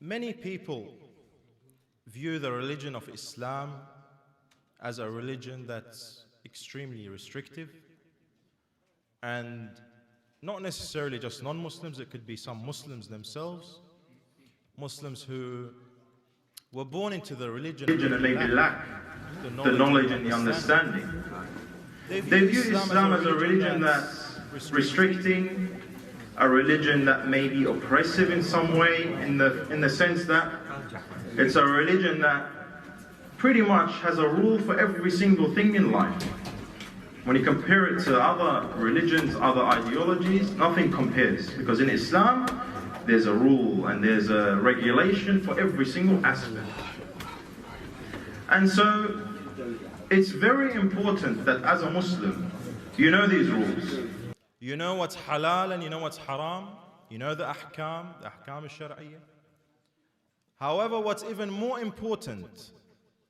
Many people view the religion of Islam as a religion that's extremely restrictive, and not necessarily just non-Muslims, it could be some Muslims themselves, Muslims who were born into the religion and maybe lack the knowledge and the understanding. They view Islam as a religion that's restricting, a religion that may be oppressive in some way, in the sense that it's a religion that pretty much has a rule for every single thing in life. When you compare it to other religions, other ideologies, nothing compares. Because in Islam, there's a rule and there's a regulation for every single aspect. And so, it's very important that as a Muslim, you know these rules. You know what's halal and you know what's haram. You know the ahkam al-shar'iyyah. However, what's even more important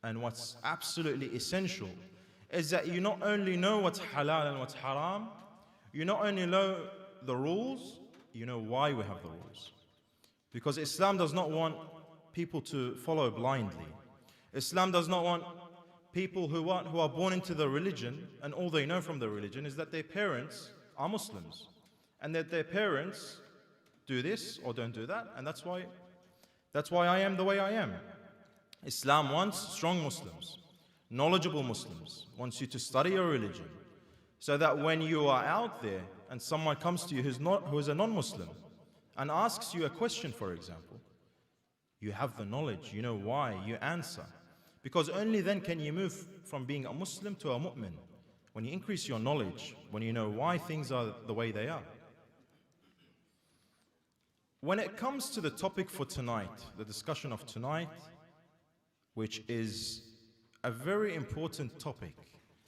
and what's absolutely essential is that you not only know what's halal and what's haram, you not only know the rules, you know why we have the rules. Because Islam does not want people to follow blindly. Islam does not want people who are born into the religion and all they know from the religion is that their parents are Muslims and that their parents do this or don't do that, and that's why I am the way I am. Islam wants strong Muslims, knowledgeable Muslims, wants you to study your religion, so that when you are out there and someone comes to you who is a non-Muslim and asks you a question, for example, you have the knowledge, you know why, you answer. Because only then can you move from being a Muslim to a mu'min. When you increase your knowledge, when you know why things are the way they are. When it comes to the topic for tonight, the discussion of tonight, which is a very important topic,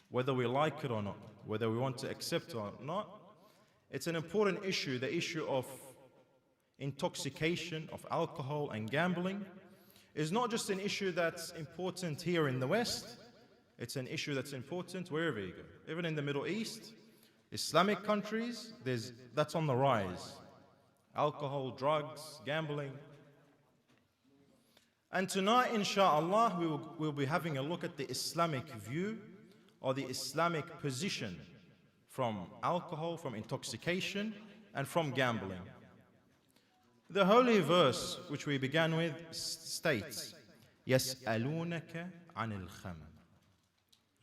whether we like it or not, whether we want to accept it or not, it's an important issue, the issue of intoxication, of alcohol and gambling, is not just an issue that's important here in the West, it's an issue that's important wherever you go. Even in the Middle East, Islamic countries, that's on the rise. Alcohol, drugs, gambling. And tonight, inshallah, we'll be having a look at the Islamic view or the Islamic position from alcohol, from intoxication, and from gambling. The holy verse which we began with states, يَسْأَلُونَكَ عَنِ الْخَمْرِ.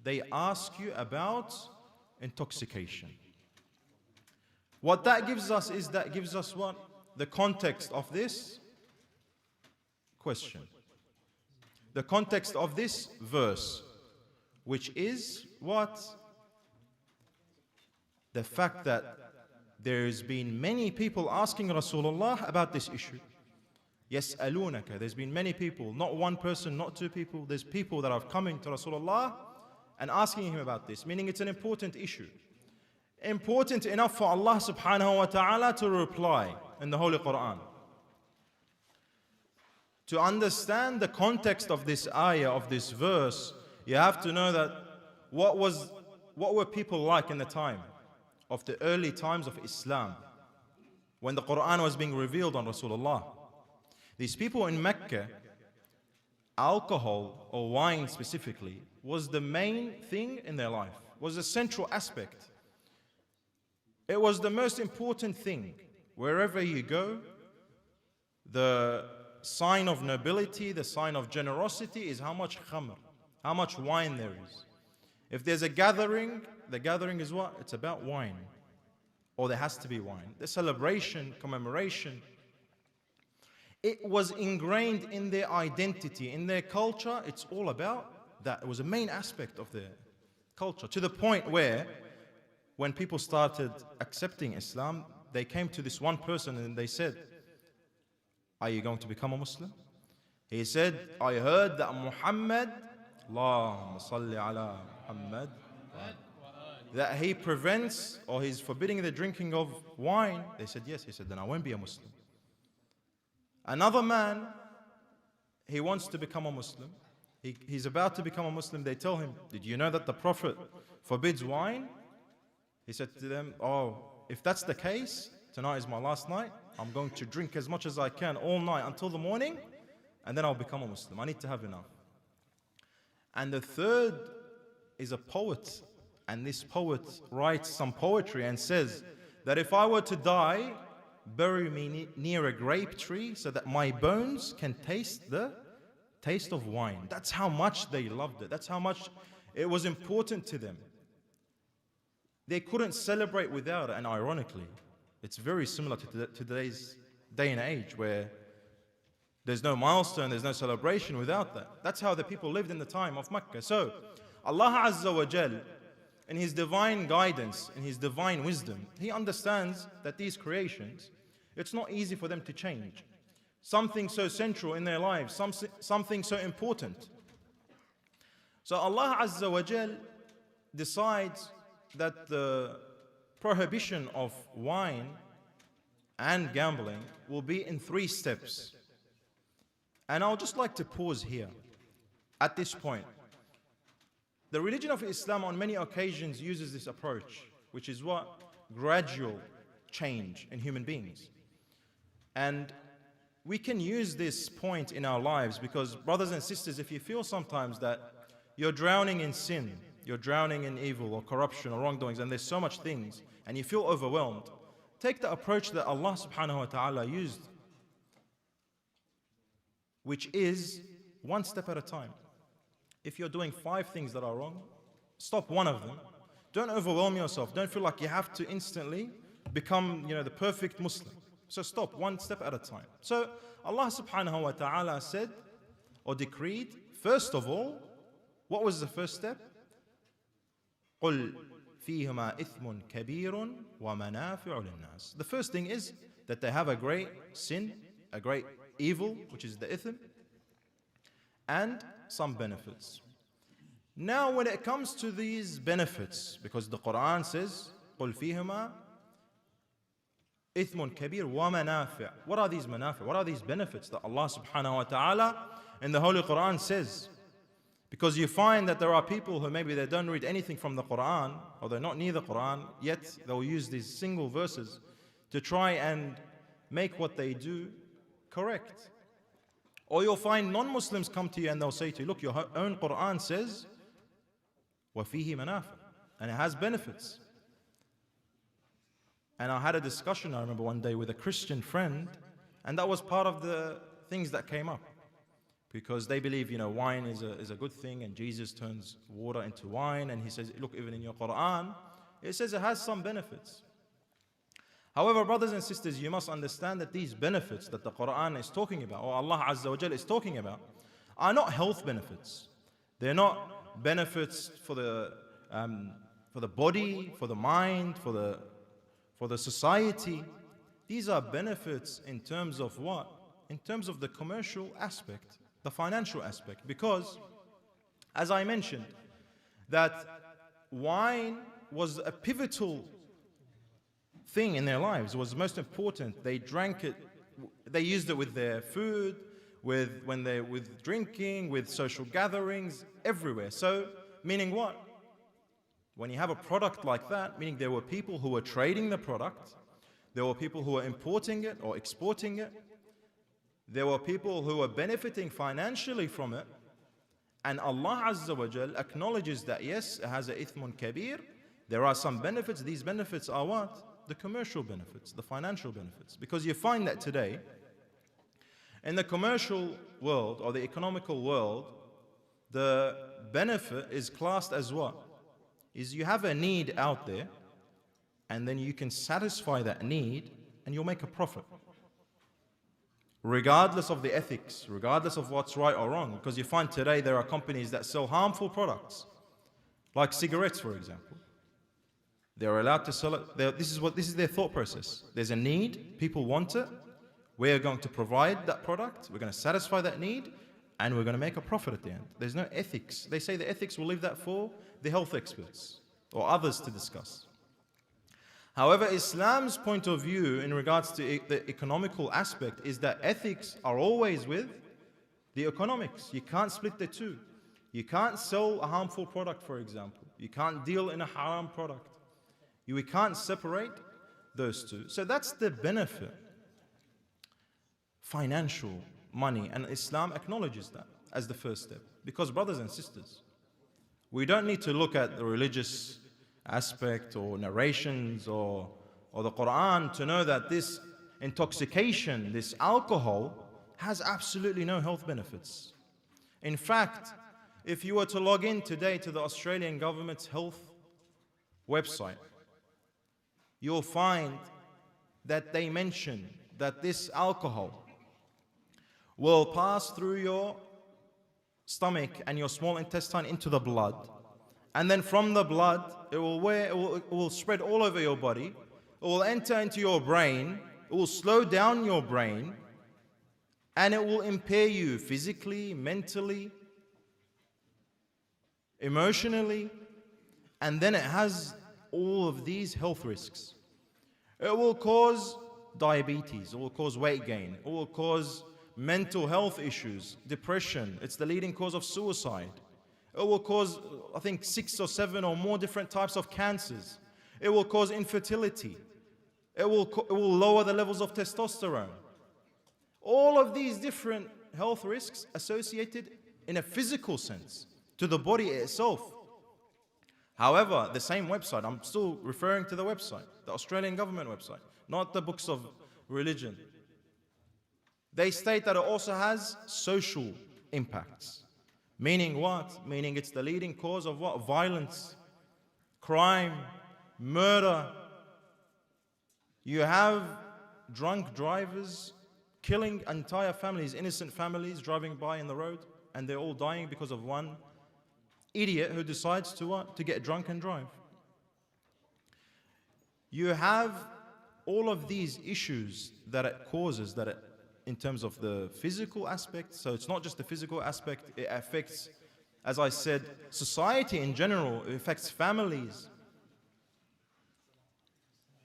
They ask you about intoxication. What that gives us is what? The context of this question. The context of this verse, which is what? The fact that there's been many people asking Rasulullah about this issue. يَسْأَلُونَكَ. There's been many people, not one person, not two people. There's people that have come into Rasulullah and asking him about this, meaning it's an important issue. Important enough for Allah subhanahu wa ta'ala to reply in the Holy Quran. To understand the context of this ayah, of this verse, you have to know that what were people like in the time of the early times of Islam, when the Quran was being revealed on Rasulullah. These people in Mecca, alcohol or wine specifically, was the main thing in their life, was a central aspect. It was the most important thing. Wherever you go, the sign of nobility, the sign of generosity is how much khamr, how much wine there is. If there's a gathering, the gathering is what? It's about wine. Or there has to be wine. The celebration, commemoration. It was ingrained in their identity, in their culture. It's all about that. It was a main aspect of their culture. To the point where, when people started accepting Islam, they came to this one person and they said, "Are you going to become a Muslim?" He said, "I heard that Muhammad, Allahumma salli ala Muhammad, that he prevents or he's forbidding the drinking of wine." They said, "Yes." He said, "Then I won't be a Muslim." Another man, he wants to become a Muslim. He's about to become a Muslim. They tell him, "Did you know that the Prophet forbids wine?" He said to them, "Oh, if that's the case, tonight is my last night. I'm going to drink as much as I can all night until the morning, and then I'll become a Muslim. I need to have enough. And the third is a poet. And this poet writes some poetry and says that if I were to die, bury me near a grape tree so that my bones can taste the taste of wine. That's how much they loved it. That's how much it was important to them. They couldn't celebrate without it. And ironically, it's very similar to today's day and age where there's no milestone, there's no celebration without that. That's how the people lived in the time of Mecca. So Allah Azza wa Jal, in His divine guidance, in His divine wisdom, He understands that these creations, it's not easy for them to change. Something so central in their lives, something so important. So Allah Azza wa Jal decides that the prohibition of wine and gambling will be in 3 steps. And I'll just like to pause here at this point. The religion of Islam on many occasions uses this approach, which is what? Gradual change in human beings. And we can use this point in our lives because, brothers and sisters, if you feel sometimes that you're drowning in sin, you're drowning in evil or corruption or wrongdoings, and there's so much things, and you feel overwhelmed, take the approach that Allah subhanahu wa ta'ala used, which is 1 step at a time. If you're doing 5 things that are wrong, stop one of them. Don't overwhelm yourself. Don't feel like you have to instantly become, the perfect Muslim. So stop 1 step at a time. So Allah subhanahu wa ta'ala said or decreed, first of all, what was the first step? قُلْ فِيهِمَا إِثْمٌ كَبِيرٌ وَمَنَافِعُ لِلنَّاسِ. The first thing is that they have a great sin, a great evil, which is the ithm, and some benefits. Now when it comes to these benefits, because the Quran says, قُلْ فِيهِمَا إِثْمٌ كَبِيرٌ وَمَنَافِعُ. What are these manafi'? What are these benefits that Allah subhanahu wa ta'ala in the Holy Quran says? Because you find that there are people who maybe they don't read anything from the Quran, or they're not near the Quran, yet they'll use these single verses to try and make what they do correct. Or you'll find non-Muslims come to you and they'll say to you, look, your own Quran says, وَفِيهِ مَنَافِعُ, and it has benefits. And I had a discussion, I remember one day, with a Christian friend, and that was part of the things that came up. Because they believe, wine is a good thing, and Jesus turns water into wine, and he says, look, even in your Quran, it says it has some benefits. However, brothers and sisters, you must understand that these benefits that the Quran is talking about, or Allah Azza wa Jal is talking about, are not health benefits. They're not benefits for the body, for the mind, for the society. These are benefits in terms of what? In terms of the commercial aspect, the financial aspect. Because, as I mentioned, that wine was a pivotal thing in their lives. It was most important. They drank it, they used it with their food, with drinking, with social gatherings, everywhere. So, meaning what? When you have a product like that, meaning there were people who were trading the product, there were people who were importing it or exporting it, there were people who were benefiting financially from it, and Allah Azza wa Jal acknowledges that yes, it has a ithmun kabir, there are some benefits. These benefits are what? The commercial benefits, the financial benefits. Because you find that today, in the commercial world or the economical world, the benefit is classed as what? Is you have a need out there, and then you can satisfy that need, and you'll make a profit. Regardless of the ethics, regardless of what's right or wrong. Because you find today there are companies that sell harmful products, like cigarettes, for example. They're allowed to sell it. This is their thought process. There's a need, people want it. We're going to provide that product, we're going to satisfy that need, and we're going to make a profit at the end. There's no ethics. They say the ethics, will leave that for the health experts or others to discuss. However, Islam's point of view in regards to the economical aspect is that ethics are always with the economics. You can't split the two. You can't sell a harmful product, for example. You can't deal in a haram product. We can't separate those two. So that's the benefit financial money, and Islam acknowledges that as the first step. Because brothers and sisters, we don't need to look at the religious aspect or narrations or the Quran to know that this intoxication, this alcohol, has absolutely no health benefits. In fact, if you were to log in today to the Australian government's health website, you'll find that they mention that this alcohol will pass through your stomach and your small intestine into the blood. And then from the blood, it will spread all over your body. It will enter into your brain. It will slow down your brain. And it will impair you physically, mentally, emotionally. And then it has all of these health risks. It will cause diabetes. It will cause weight gain. It will cause mental health issues, depression. It's the leading cause of suicide. It will cause, I think, 6 or 7 or more different types of cancers. It will cause infertility. It will lower the levels of testosterone. All of these different health risks associated in a physical sense to the body itself. However, the same website, I'm still referring to the website, the Australian government website, not the books of religion. They state that it also has social impacts. Meaning what? Meaning it's the leading cause of what? Violence, crime, murder. You have drunk drivers killing entire families, innocent families driving by in the road, and they're all dying because of one idiot who decides to what? To get drunk and drive. You have all of these issues that it causes, in terms of the physical aspect. So it's not just the physical aspect, it affects, as I said, society in general. It affects families.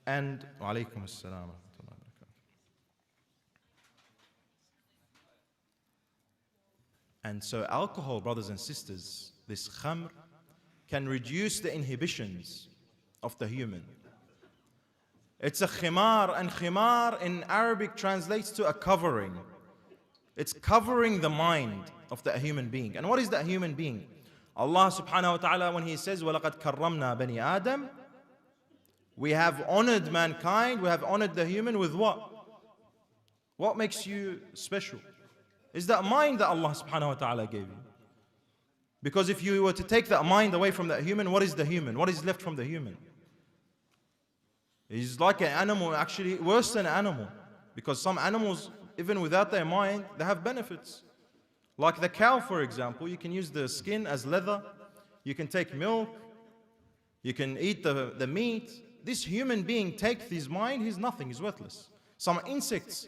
And alaykum as-salam. And so alcohol, brothers and sisters, this khamr, can reduce the inhibitions of the human. It's a khimar, and khimar in Arabic translates to a covering. It's covering the mind of the human being. And what is that human being? Allah subhanahu wa ta'ala, when He says, وَلَقَدْ كَرَّمْنَا بَنِي آدَمَ, we have honored mankind, we have honored the human with what? What makes you special? Is that mind that Allah subhanahu wa ta'ala gave you. Because if you were to take that mind away from that human, what is the human? What is left from the human? He's like an animal, actually worse than an animal. Because some animals, even without their mind, they have benefits. Like the cow, for example, you can use the skin as leather. You can take milk. You can eat the meat. This human being takes his mind, he's nothing, he's worthless. Some insects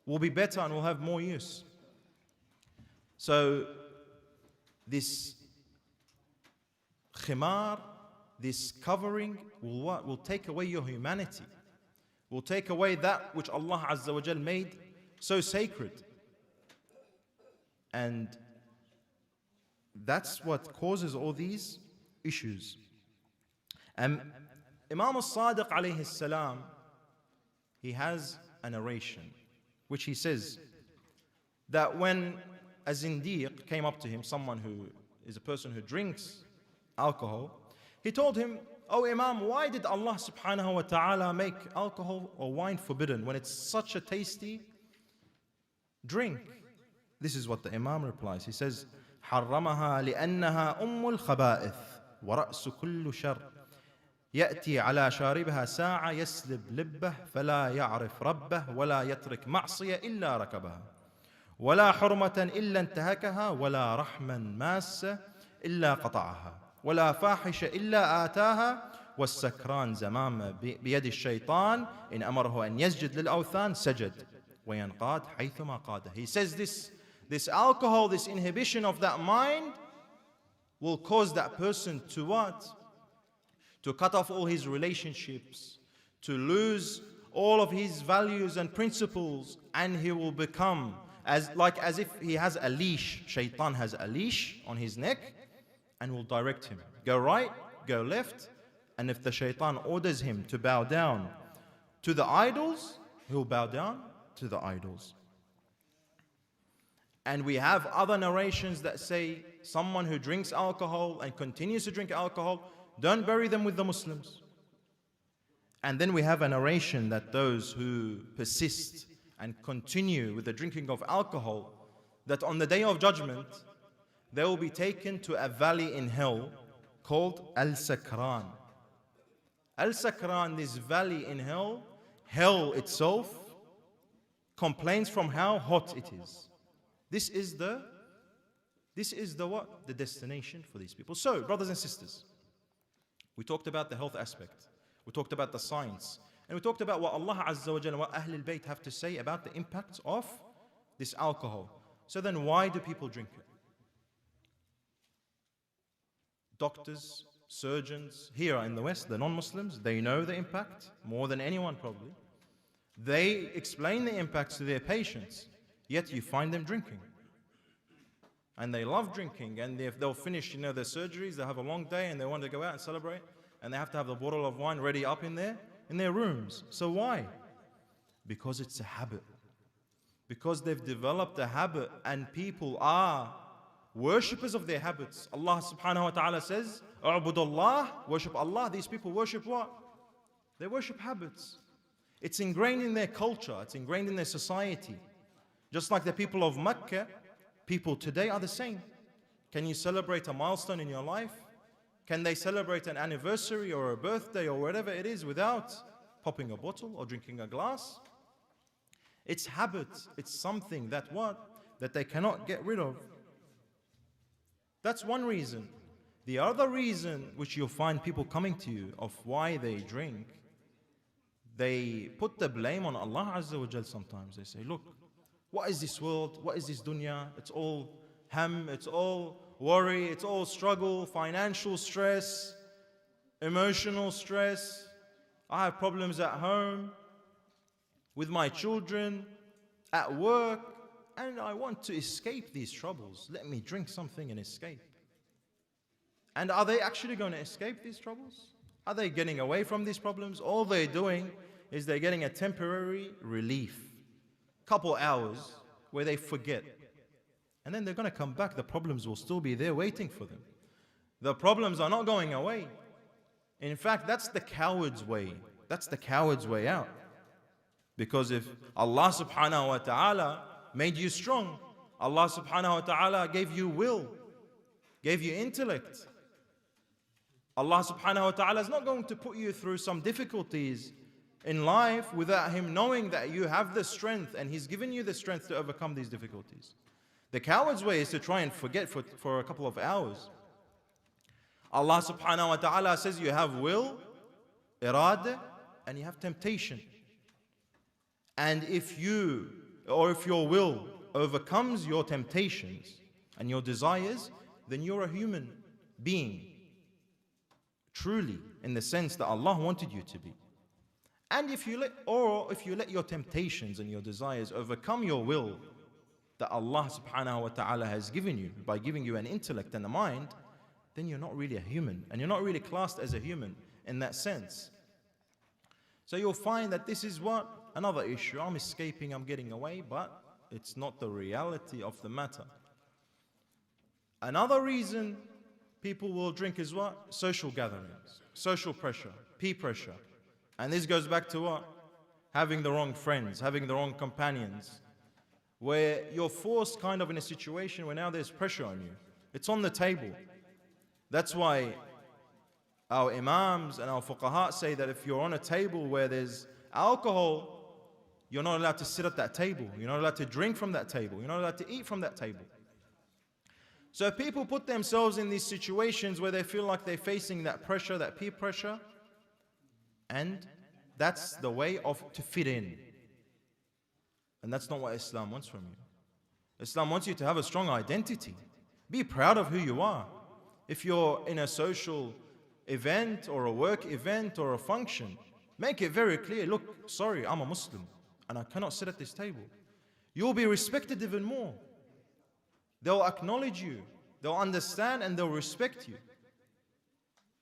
will be better and will have more use. So this khimar, this covering will take away your humanity, will take away that which Allah Azza wa Jal made so sacred. And that's what causes all these issues. And Imam al-Sadiq alayhi salam, he has a narration which he says that when a zindiq came up to him, someone who is a person who drinks alcohol, he told him, "Oh Imam, why did Allah subhanahu wa ta'ala make alcohol or wine forbidden when it's such a tasty drink?" This is what the Imam replies. He says, حرمها لأنها أم الخبائث ورأس كل شر يأتي على شاربها ساعة يسلب لبه فلا يعرف ربه ولا يترك معصية إلا ركبها ولا حرمة إلا انتهكها ولا رحما ماسة إلا قطعها ولا فاحش إلا آتاها والسكران زمام بيد الشيطان إن أمره أن يسجد للأوثان سجد وينقاد حيثما قاده. He says this alcohol, this inhibition of that mind will cause that person to what? To cut off all his relationships, to lose all of his values and principles, and he will become as if he has a leash. Shaitan has a leash on his neck and will direct him. Go right, go left, and if the shaitan orders him to bow down to the idols, he'll bow down to the idols. And we have other narrations that say someone who drinks alcohol and continues to drink alcohol, don't bury them with the Muslims. And then we have a narration that those who persist and continue with the drinking of alcohol, that on the day of judgment, they will be taken to a valley in hell called Al-Sakran. Al-Sakran, this valley in hell, hell itself complains from how hot it is. This is the what? The destination for these people. So, brothers and sisters, we talked about the health aspect. We talked about the science. And we talked about what Allah Azza wa Jalla and what Ahlul Bayt have to say about the impacts of this alcohol. So then why do people drink it? Doctors, surgeons, here in the West, the non-Muslims, they know the impact more than anyone probably. They explain the impacts to their patients, yet you find them drinking. And they love drinking, and they'll finish, their surgeries, they'll have a long day and they want to go out and celebrate, and they have to have the bottle of wine ready up in their rooms. So why? Because it's a habit. Because they've developed a habit, and people are worshippers of their habits. Allah subhanahu wa ta'ala says, "A'budullah," worship Allah. These people worship what? They worship habits. It's ingrained in their culture, it's ingrained in their society. Just like the people of Mecca, people today are the same. Can you celebrate a milestone in your life? Can they celebrate an anniversary or a birthday or whatever it is without popping a bottle or drinking a glass? It's habit. It's something that they cannot get rid of. That's one reason. The other reason which you'll find people coming to you of why they drink, they put the blame on Allah Azza wa Jal sometimes. They say, look, what is this world? What is this dunya? It's all ham, it's all worry, it's all struggle, financial stress, emotional stress. I have problems at home, with my children, at work, and I want to escape these troubles. Let me drink something and escape. And are they actually going to escape these troubles? Are they getting away from these problems? All they're doing is they're getting a temporary relief. Couple hours where they forget. And then they're going to come back. The problems will still be there waiting for them. The problems are not going away. In fact, that's the coward's way. That's the coward's way out. Because if Allah subhanahu wa ta'ala made you strong, Allah subhanahu wa ta'ala gave you will, gave you intellect, Allah subhanahu wa ta'ala is not going to put you through some difficulties in life without Him knowing that you have the strength, and He's given you the strength to overcome these difficulties. The coward's way is to try and forget for a couple of hours. Allah subhanahu wa ta'ala says you have will, irada, and you have temptation. And if your will overcomes your temptations and your desires, then you're a human being, truly, in the sense that Allah wanted you to be. And if you let your temptations and your desires overcome your will that Allah subhanahu wa ta'ala has given you by giving you an intellect and a mind, then you're not really a human, and you're not really classed as a human in that sense. So you'll find that this is another issue. I'm escaping, I'm getting away, but it's not the reality of the matter. Another reason people will drink is social gatherings, social pressure, peer pressure. And this goes back to having the wrong friends, having the wrong companions, where you're forced kind of in a situation where now there's pressure on you. It's on the table. That's why our imams and our fuqaha say that if you're on a table where there's alcohol, you're not allowed to sit at that table. You're not allowed to drink from that table. You're not allowed to eat from that table. So people put themselves in these situations where they feel like they're facing that pressure, that peer pressure, and that's the way to fit in. And that's not what Islam wants from you. Islam wants you to have a strong identity. Be proud of who you are. If you're in a social event or a work event or a function, make it very clear, look, sorry, I'm a Muslim and I cannot sit at this table. You'll be respected even more. They'll acknowledge you, they'll understand, and they'll respect you.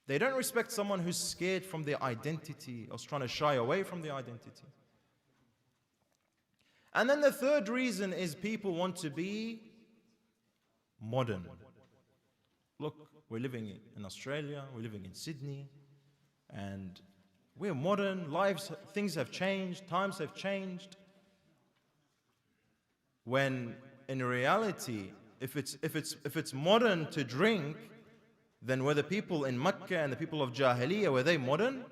They don't respect someone who's scared from their identity or is trying to shy away from their identity. And then the third reason is people want to be modern. Look, we're living in Australia, we're living in Sydney, and we're modern, things have changed, times have changed. When in reality, if it's modern to drink, then were the people in Mecca and the people of Jahiliyyah, were they modern?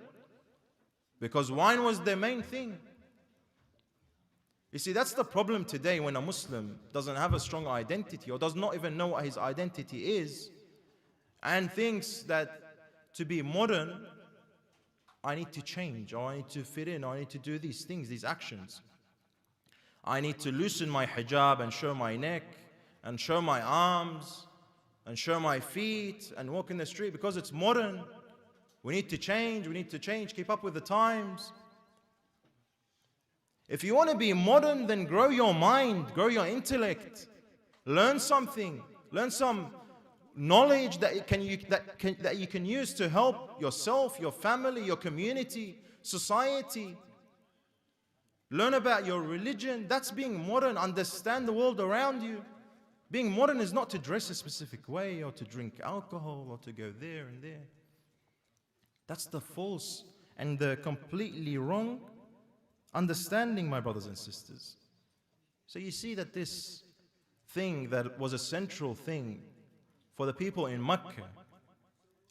Because wine was their main thing. You see, that's the problem today when a Muslim doesn't have a strong identity or does not even know what his identity is and thinks that to be modern, I need to change, or I need to fit in, or I need to do these things, these actions. I need to loosen my hijab and show my neck and show my arms and show my feet and walk in the street because it's modern. We need to change, keep up with the times. If you want to be modern, then grow your mind, grow your intellect, learn something, learn some knowledge that you can use to help yourself, your family, your community, society. Learn about your religion. That's being modern. Understand the world around you. Being modern is not to dress a specific way or to drink alcohol or to go there and there. That's the false and the completely wrong understanding, my brothers and sisters. So you see that this thing that was a central thing for the people in Mecca,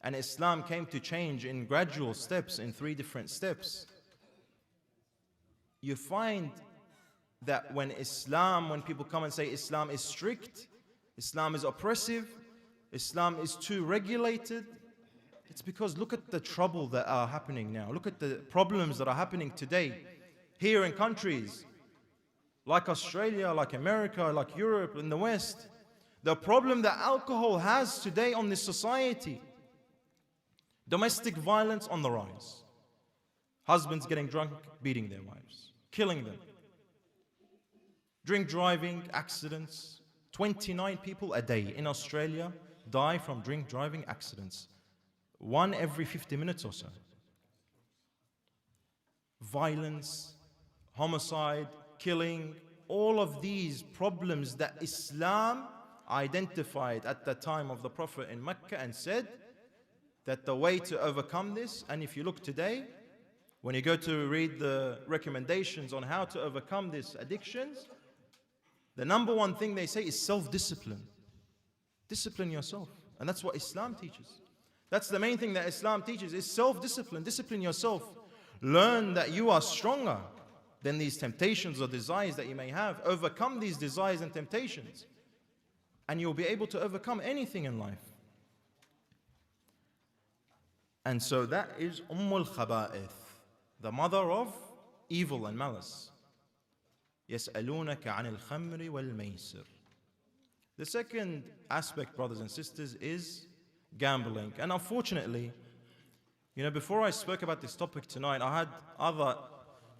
and Islam came to change in gradual steps, in 3 different steps. You find that when people come and say Islam is strict, Islam is oppressive, Islam is too regulated, it's because look at the trouble that are happening now. Look at the problems that are happening today here in countries like Australia, like America, like Europe, in the West. The problem that alcohol has today on this society. Domestic violence on the rise. Husbands getting drunk, beating their wives, killing them. Drink driving accidents. 29 people a day in Australia die from drink driving accidents. 1 every 50 minutes or so. Violence, homicide, killing, all of these problems that Islam identified at the time of the Prophet in Mecca and said that the way to overcome this, and if you look today, when you go to read the recommendations on how to overcome these addictions, the number 1 thing they say is self-discipline. Discipline yourself. And that's what Islam teaches. That's the main thing that Islam teaches is self-discipline. Discipline yourself. Learn that you are stronger than these temptations or desires that you may have. Overcome these desires and temptations, and you'll be able to overcome anything in life. And so that is Khaba'ith, the mother of evil and malice. يَسْأَلُونَكَ عَنِ الْخَمْرِ وَالْمَيْسِرِ. The second aspect, brothers and sisters, is gambling. And unfortunately, before I spoke about this topic tonight, I had other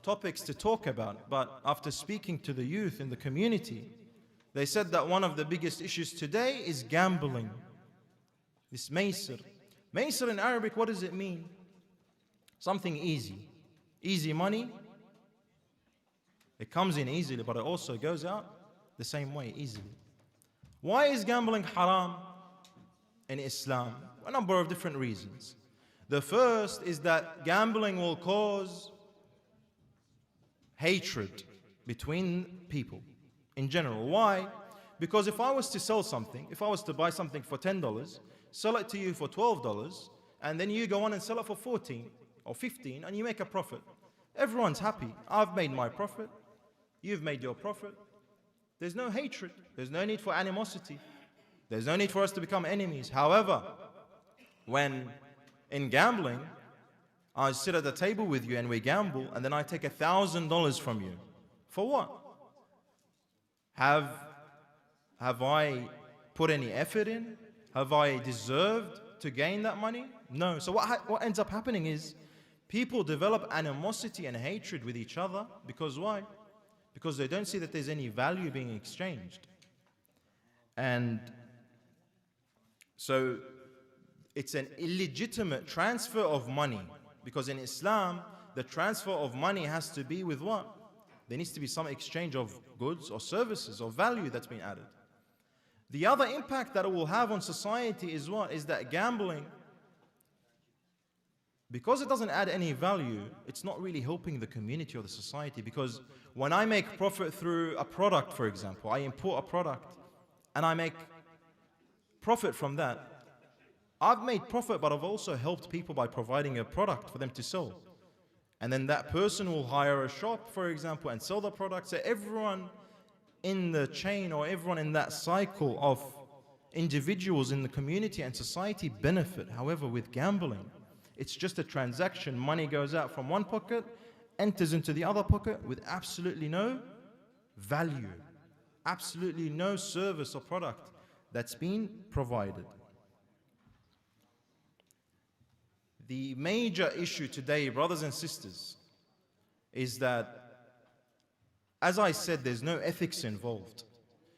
topics to talk about, but after speaking to the youth in the community, they said that one of the biggest issues today is gambling. This maysir. Maysir in Arabic, what does it mean? Something easy. Easy money. It comes in easily, but it also goes out the same way, easily. Why is gambling haram in Islam? A number of different reasons. The first is that gambling will cause hatred between people in general. Why? Because if I was to sell something, if I was to buy something for $10, sell it to you for $12, and then you go on and sell it for 14 or 15, and you make a profit, everyone's happy. I've made my profit, you've made your profit. There's no hatred, there's no need for animosity, there's no need for us to become enemies. However, when in gambling, I sit at the table with you and we gamble, and then I take $1,000 from you. For what? Have I put any effort in? Have I deserved to gain that money? No. So what ends up happening is people develop animosity and hatred with each other. Because why? Because they don't see that there's any value being exchanged. And so it's an illegitimate transfer of money. Because in Islam, the transfer of money has to be with what? There needs to be some exchange of goods or services or value that's been added. The other impact that it will have on society is what? Is that gambling, because it doesn't add any value, it's not really helping the community or the society. Because when I make profit through a product, for example, I import a product and I make profit from that, I've made profit, but I've also helped people by providing a product for them to sell. And then that person will hire a shop, for example, and sell the product. So everyone in the chain, or everyone in that cycle of individuals in the community and society benefit. However, with gambling, it's just a transaction. Money goes out from one pocket, enters into the other pocket with absolutely no value, absolutely no service or product that's been provided. The major issue today, brothers and sisters, is that, as I said, there's no ethics involved.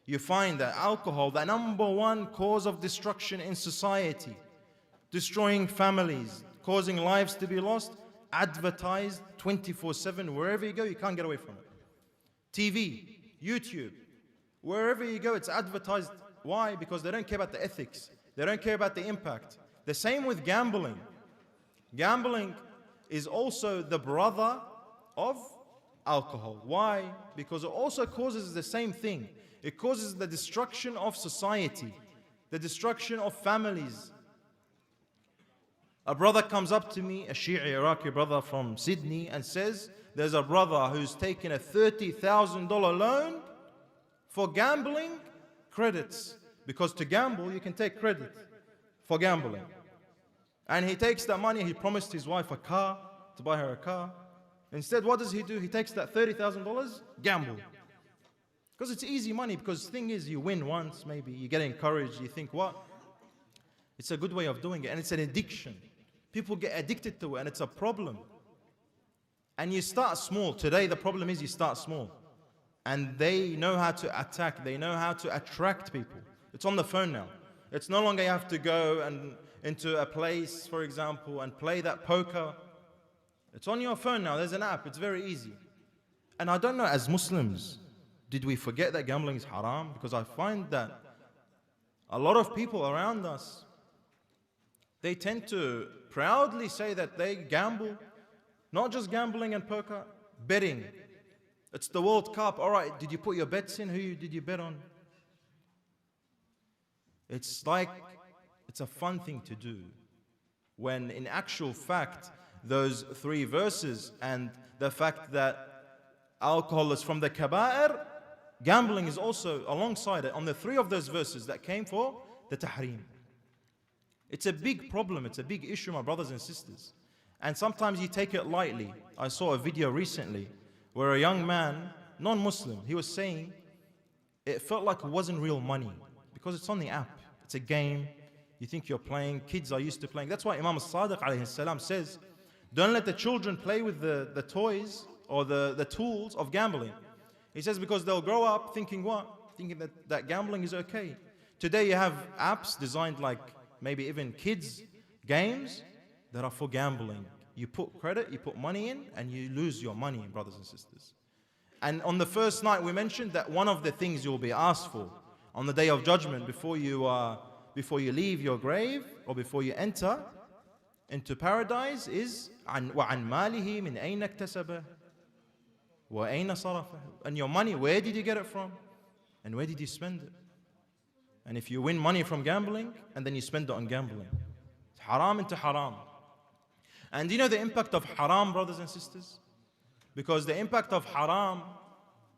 You find that alcohol, the number one cause of destruction in society, destroying families, causing lives to be lost, advertised 24/7. Wherever you go, you can't get away from it. TV, YouTube, wherever you go, it's advertised. Why? Because they don't care about the ethics. They don't care about the impact. The same with gambling. Gambling is also the brother of alcohol. Why? Because it also causes the same thing. It causes the destruction of society, the destruction of families. A brother comes up to me, a Shia Iraqi brother from Sydney, and says, there's a brother who's taken a $30,000 loan for gambling credits. Because to gamble, you can take credit for gambling. And he takes that money, he promised his wife a car, to buy her a car. Instead, what does he do? He takes that $30,000, gamble. Because it's easy money, because the thing is, you win once, maybe, you get encouraged, you think, what? It's a good way of doing it, and it's an addiction. People get addicted to it, and it's a problem. And you start small. Today, the problem is you start small. And they know how to attack, they know how to attract people. It's on the phone now. It's no longer you have to go and into a place, for example, and play that poker. It's on your phone now. There's an app. It's very easy. And I don't know, as Muslims, did we forget that gambling is haram? Because I find that a lot of people around us, they tend to proudly say that they gamble. Not just gambling and poker, betting. It's the World Cup. All right, did you put your bets in? Who did you bet on? It's like, it's a fun thing to do. When in actual fact, those three verses and the fact that alcohol is from the kaba'ir, gambling is also alongside it on the three of those verses that came for the tahrim. It's a big problem, it's a big issue, my brothers and sisters. And sometimes you take it lightly. I saw a video recently where a young man, non-Muslim, he was saying it felt like it wasn't real money because it's on the app. It's a game. You think you're playing. Kids are used to playing. That's why Imam al-Sadiq alayhi salam says, don't let the children play with the toys or the tools of gambling. He says because they'll grow up thinking what? Thinking that gambling is okay. Today you have apps designed like maybe even kids games that are for gambling. You put credit, you put money in, and you lose your money, brothers and sisters. And on the first night we mentioned that one of the things you'll be asked for on the day of judgment before you leave your grave or before you enter into paradise is وَعَنْ مَالِهِ مِنْ أَيْنَ اكْتَسَبَهُ وَأَيْنَ صَرَفَهُ. And your money, where did you get it from? And where did you spend it? And if you win money from gambling and then you spend it on gambling, it's haram into haram. And do you know the impact of haram, brothers and sisters? Because the impact of haram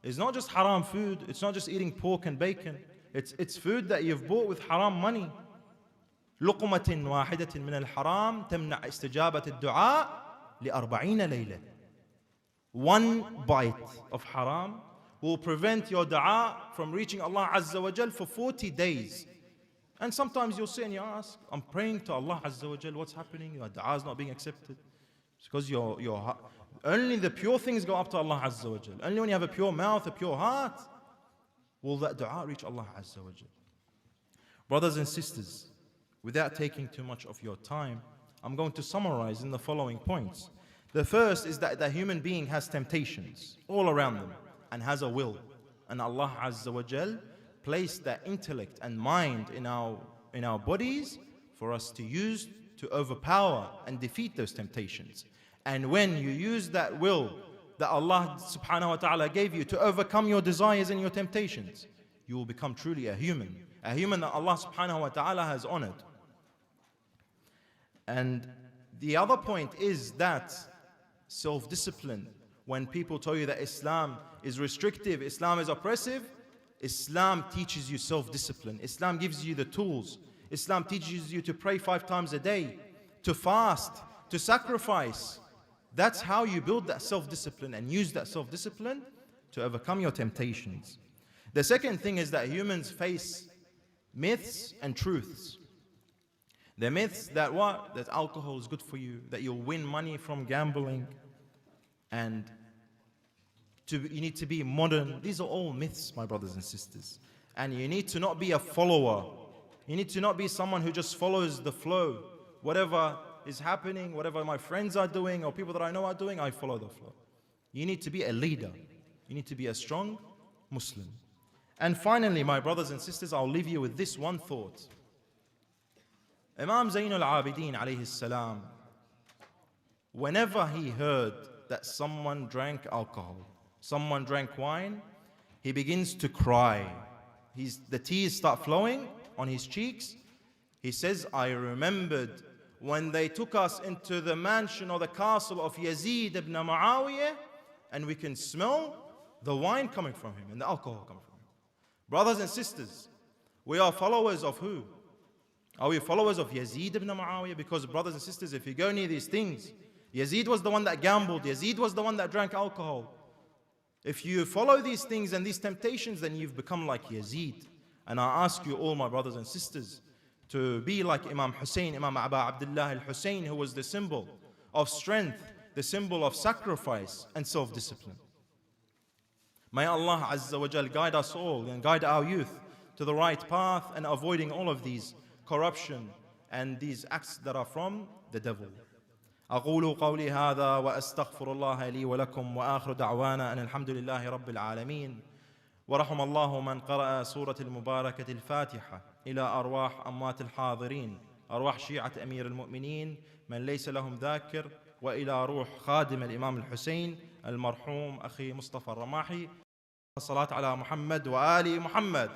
is not just haram food, it's not just eating pork and bacon, it's food that you've bought with haram money. لقمة واحدة من الحرام تمنع استجابة الدعاء ل40 ليلة. One bite of haram will prevent your dua from reaching Allah Azza wa Jal for 40 days. And sometimes you'll sit and you ask, I'm praying to Allah Azza wa Jal, what's happening? Your dua is not being accepted. It's because only the pure things go up to Allah Azza wa Jal. Only when you have a pure mouth, a pure heart, will that dua reach Allah Azza wa Jal. Brothers and sisters, without taking too much of your time, I'm going to summarize in the following points. The first is that the human being has temptations all around them and has a will. And Allah Azza wa Jal placed that intellect and mind in our bodies for us to use to overpower and defeat those temptations. And when you use that will that Allah subhanahu wa ta'ala gave you to overcome your desires and your temptations, you will become truly a human that Allah subhanahu wa ta'ala has honored. And the other point is that self-discipline. When people tell you that Islam is restrictive, Islam is oppressive, Islam teaches you self-discipline. Islam gives you the tools. Islam teaches you to pray 5 times a day, to fast, to sacrifice. That's how you build that self-discipline and use that self-discipline to overcome your temptations. The second thing is that humans face myths and truths. The myths that what? That alcohol is good for you, that you'll win money from gambling, and you need to be modern. These are all myths, my brothers and sisters. And you need to not be a follower. You need to not be someone who just follows the flow. Whatever is happening, whatever my friends are doing or people that I know are doing, I follow the flow. You need to be a leader. You need to be a strong Muslim. And finally, my brothers and sisters, I'll leave you with this one thought. Imam Zayn al-Abidin alayhi salam, whenever he heard that someone drank alcohol, someone drank wine, he begins to cry. The tears start flowing on his cheeks. He says, I remembered when they took us into the mansion or the castle of Yazid ibn Muawiyah, and we can smell the wine coming from him and the alcohol coming from him. Brothers and sisters, we are followers of who? Are we followers of Yazid ibn Muawiyah? Because brothers and sisters, if you go near these things, Yazid was the one that gambled. Yazid was the one that drank alcohol. If you follow these things and these temptations, then you've become like Yazid. And I ask you all, my brothers and sisters, to be like Imam Hussein, Imam Abu Abdullah al-Hussein, who was the symbol of strength, the symbol of sacrifice and self-discipline. May Allah Azza wa Jal guide us all and guide our youth to the right path and avoiding all of these corruption and these acts that are from the devil. أقول قولي هذا وأستغفر الله لي ولكم وآخر دعوانا أن الحمد لله رب العالمين ورحم الله من قرأ سورة المباركة الفاتحة إلى أرواح أموات الحاضرين أرواح شيعة أمير المؤمنين من ليس لهم ذاكر وإلى روح خادم الإمام الحسين المرحوم أخي مصطفى الرماحي الصلاة على محمد وآل محمد.